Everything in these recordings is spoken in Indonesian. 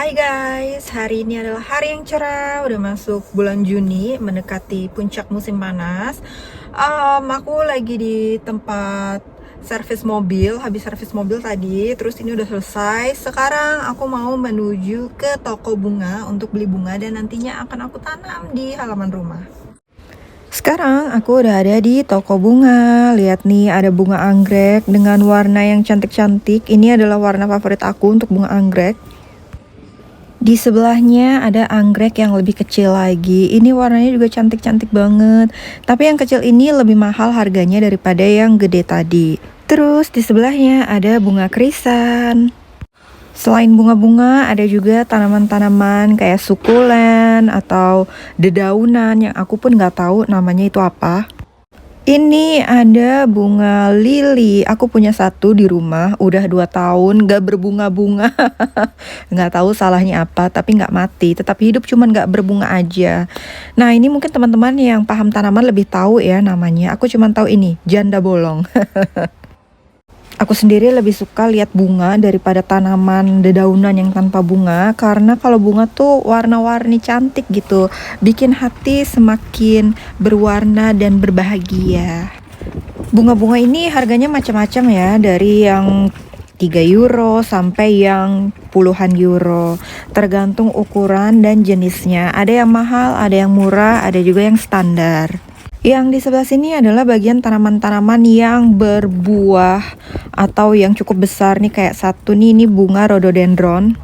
Hai guys, hari ini adalah hari yang cerah, udah masuk bulan Juni, mendekati puncak musim panas. Aku lagi di tempat servis mobil, habis servis mobil tadi, terus ini udah selesai. Sekarang aku mau menuju ke toko bunga untuk beli bunga dan nantinya akan aku tanam di halaman rumah. Sekarang aku udah ada di toko bunga. Lihat nih, ada bunga anggrek dengan warna yang cantik-cantik. Ini adalah warna favorit aku untuk bunga anggrek. Di sebelahnya ada anggrek yang lebih kecil lagi. Ini warnanya juga cantik-cantik banget. Tapi yang kecil ini lebih mahal harganya daripada yang gede tadi. Terus di sebelahnya ada bunga krisan. Selain bunga-bunga, ada juga tanaman-tanaman kayak sukulen atau dedaunan yang aku pun nggak tahu namanya itu apa. Ini ada bunga lili. Aku punya satu di rumah, udah 2 tahun gak berbunga-bunga. Nggak tahu salahnya apa, tapi nggak mati, tetap hidup, cuman nggak berbunga aja. Nah, ini mungkin teman-teman yang paham tanaman lebih tahu ya namanya. Aku cuman tahu ini, janda bolong. Aku sendiri lebih suka lihat bunga daripada tanaman dedaunan yang tanpa bunga, karena kalau bunga tuh warna-warni cantik gitu, bikin hati semakin berwarna dan berbahagia. Bunga-bunga ini harganya macam-macam ya, dari yang 3 euro sampai yang puluhan euro, tergantung ukuran dan jenisnya. Ada yang mahal, ada yang murah, ada juga yang standar. Yang di sebelah sini adalah bagian tanaman-tanaman yang berbuah atau yang cukup besar nih, kayak satu nih, ini bunga rhododendron.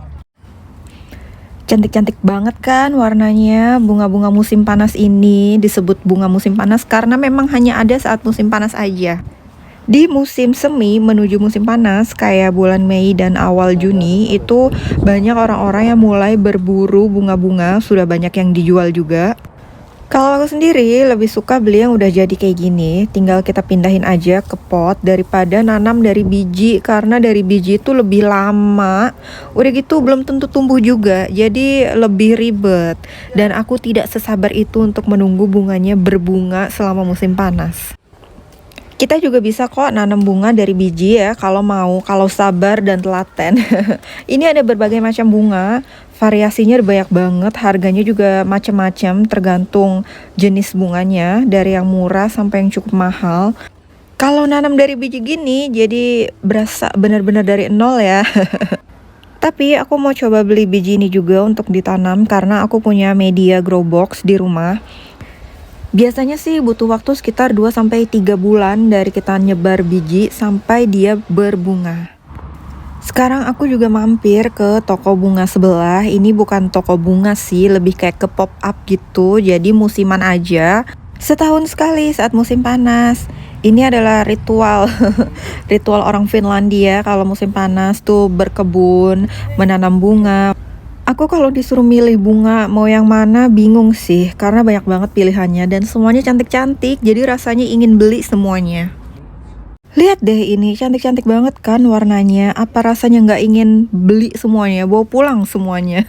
Cantik-cantik banget kan warnanya. Bunga-bunga musim panas ini disebut bunga musim panas karena memang hanya ada saat musim panas aja. Di musim semi menuju musim panas kayak bulan Mei dan awal Juni itu banyak orang-orang yang mulai berburu bunga-bunga, sudah banyak yang dijual juga. Kalau aku sendiri lebih suka beli yang udah jadi kayak gini, tinggal kita pindahin aja ke pot daripada nanam dari biji, karena dari biji itu lebih lama, udah gitu belum tentu tumbuh juga, jadi lebih ribet. Dan aku tidak sesabar itu untuk menunggu bunganya berbunga selama musim panas. Kita juga bisa kok nanam bunga dari biji ya, kalau mau, kalau sabar dan telaten. Ini ada berbagai macam bunga, variasinya banyak banget, harganya juga macam-macam tergantung jenis bunganya, dari yang murah sampai yang cukup mahal. Kalau nanam dari biji gini, jadi berasa benar-benar dari nol ya. Tapi aku mau coba beli biji ini juga untuk ditanam karena aku punya media grow box di rumah. Biasanya sih butuh waktu sekitar 2-3 bulan dari kita nyebar biji sampai dia berbunga. Sekarang aku juga mampir ke toko bunga sebelah. Ini bukan toko bunga sih, lebih kayak ke pop up gitu. Jadi musiman aja. Setahun sekali saat musim panas. Ini adalah ritual ritual orang Finlandia kalau musim panas tuh berkebun, menanam bunga. Aku kalau disuruh milih bunga mau yang mana bingung sih, karena banyak banget pilihannya dan semuanya cantik-cantik, jadi rasanya ingin beli semuanya. Lihat deh ini, cantik-cantik banget kan warnanya, apa rasanya nggak ingin beli semuanya, bawa pulang semuanya.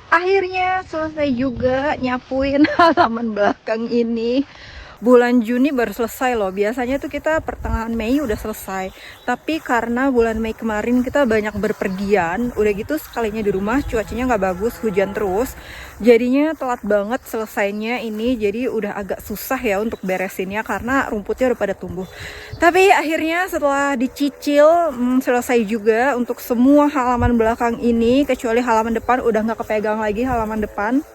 Akhirnya selesai juga nyapuin halaman belakang ini. Bulan Juni baru selesai loh. Biasanya tuh kita pertengahan Mei udah selesai. Tapi karena bulan Mei kemarin kita banyak berpergian, udah gitu sekalinya di rumah cuacanya nggak bagus, hujan terus. Jadinya telat banget selesainya ini. Jadi udah agak susah ya untuk beresinnya karena rumputnya udah pada tumbuh. Tapi akhirnya setelah dicicil selesai juga untuk semua halaman belakang ini, kecuali halaman depan udah nggak kepegang lagi halaman depan.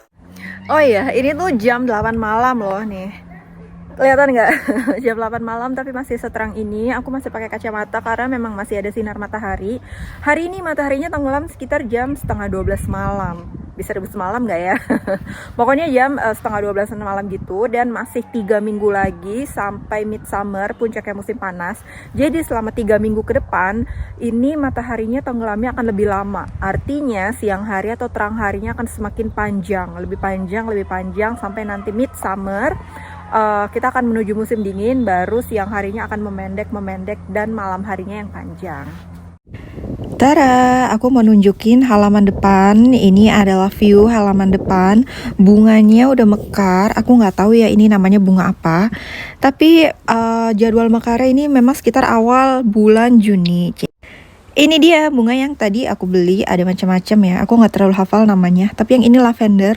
Oh iya, ini tuh jam 8 malam loh nih. Kelihatan nggak? Jam 8 malam tapi masih seterang ini. Aku masih pakai kacamata karena memang masih ada sinar matahari. Hari ini mataharinya tenggelam sekitar jam setengah 12 malam. Bisa rebus malam nggak ya? Pokoknya jam setengah 12 malam gitu, dan masih 3 minggu lagi sampai midsummer, puncaknya musim panas. Jadi selama 3 minggu ke depan ini mataharinya tenggelamnya akan lebih lama. Artinya siang hari atau terang harinya akan semakin panjang, lebih panjang sampai nanti midsummer. Kita akan menuju musim dingin, baru siang harinya akan memendek dan malam harinya yang panjang. Tara, aku mau nunjukin halaman depan. Ini adalah view halaman depan. Bunganya udah mekar. Aku nggak tahu ya ini namanya bunga apa. Tapi jadwal mekarnya ini memang sekitar awal bulan Juni. Ini dia bunga yang tadi aku beli, ada macam-macam ya. Aku nggak terlalu hafal namanya, tapi yang ini lavender.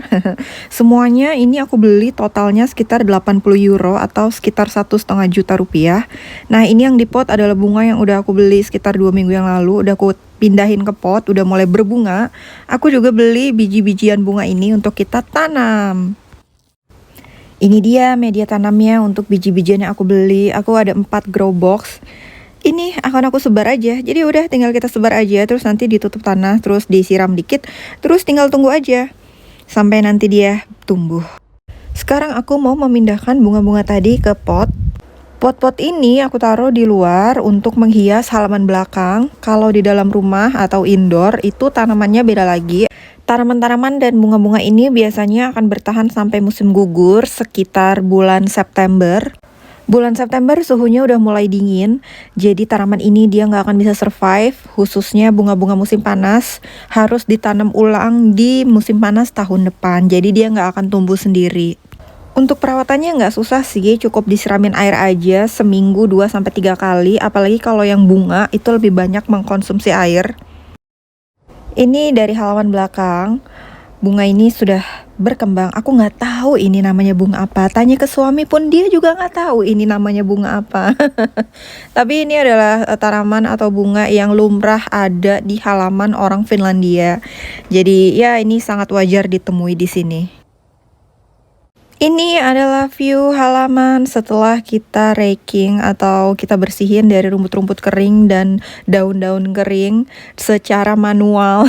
Semuanya ini aku beli totalnya sekitar 80 euro atau sekitar 1,5 juta rupiah. Nah, ini yang di pot adalah bunga yang udah aku beli sekitar 2 minggu yang lalu. Udah aku pindahin ke pot, udah mulai berbunga. Aku juga beli biji-bijian bunga ini untuk kita tanam. Ini dia media tanamnya untuk biji-bijian yang aku beli. Aku ada 4 grow box. Ini akan aku sebar aja, jadi udah tinggal kita sebar aja, terus nanti ditutup tanah, terus disiram dikit, terus tinggal tunggu aja sampai nanti dia tumbuh. Sekarang aku mau memindahkan bunga-bunga tadi ke pot. Pot-pot ini aku taruh di luar untuk menghias halaman belakang. Kalau di dalam rumah atau indoor itu tanamannya beda lagi. Tanaman-tanaman dan bunga-bunga ini biasanya akan bertahan sampai musim gugur sekitar bulan September. Bulan September suhunya udah mulai dingin, jadi tanaman ini dia nggak akan bisa survive, khususnya bunga-bunga musim panas, harus ditanam ulang di musim panas tahun depan, jadi dia nggak akan tumbuh sendiri. Untuk perawatannya nggak susah sih, cukup disiramin air aja seminggu 2-3 kali, apalagi kalau yang bunga itu lebih banyak mengkonsumsi air. Ini dari halaman belakang. Bunga ini sudah berkembang. Aku nggak tahu ini namanya bunga apa. Tanya ke suami pun dia juga nggak tahu ini namanya bunga apa. Tapi ini adalah tanaman atau bunga yang lumrah ada di halaman orang Finlandia. Jadi ya ini sangat wajar ditemui di sini. Ini adalah view halaman setelah kita raking atau kita bersihin dari rumput-rumput kering dan daun-daun kering secara manual.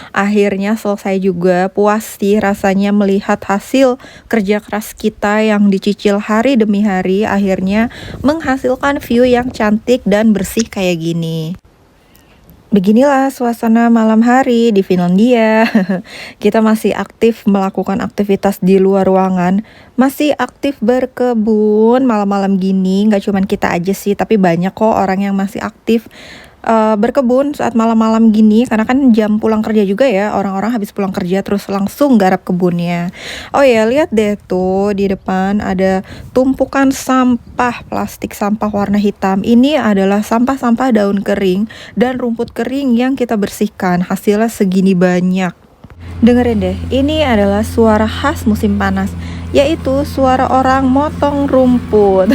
Akhirnya selesai juga, puas sih rasanya melihat hasil kerja keras kita yang dicicil hari demi hari akhirnya menghasilkan view yang cantik dan bersih kayak gini. Beginilah suasana malam hari di Finlandia. Kita masih aktif melakukan aktivitas di luar ruangan, masih aktif berkebun malam-malam gini. Gak cuman kita aja sih, tapi banyak kok orang yang masih aktif berkebun saat malam-malam gini, karena kan jam pulang kerja juga ya, orang-orang habis pulang kerja terus langsung garap kebunnya. Oh ya, lihat deh tuh di depan ada tumpukan sampah plastik, sampah warna hitam. Ini adalah sampah-sampah daun kering dan rumput kering yang kita bersihkan, hasilnya segini banyak. Dengerin deh, ini adalah suara khas musim panas, yaitu suara orang motong rumput.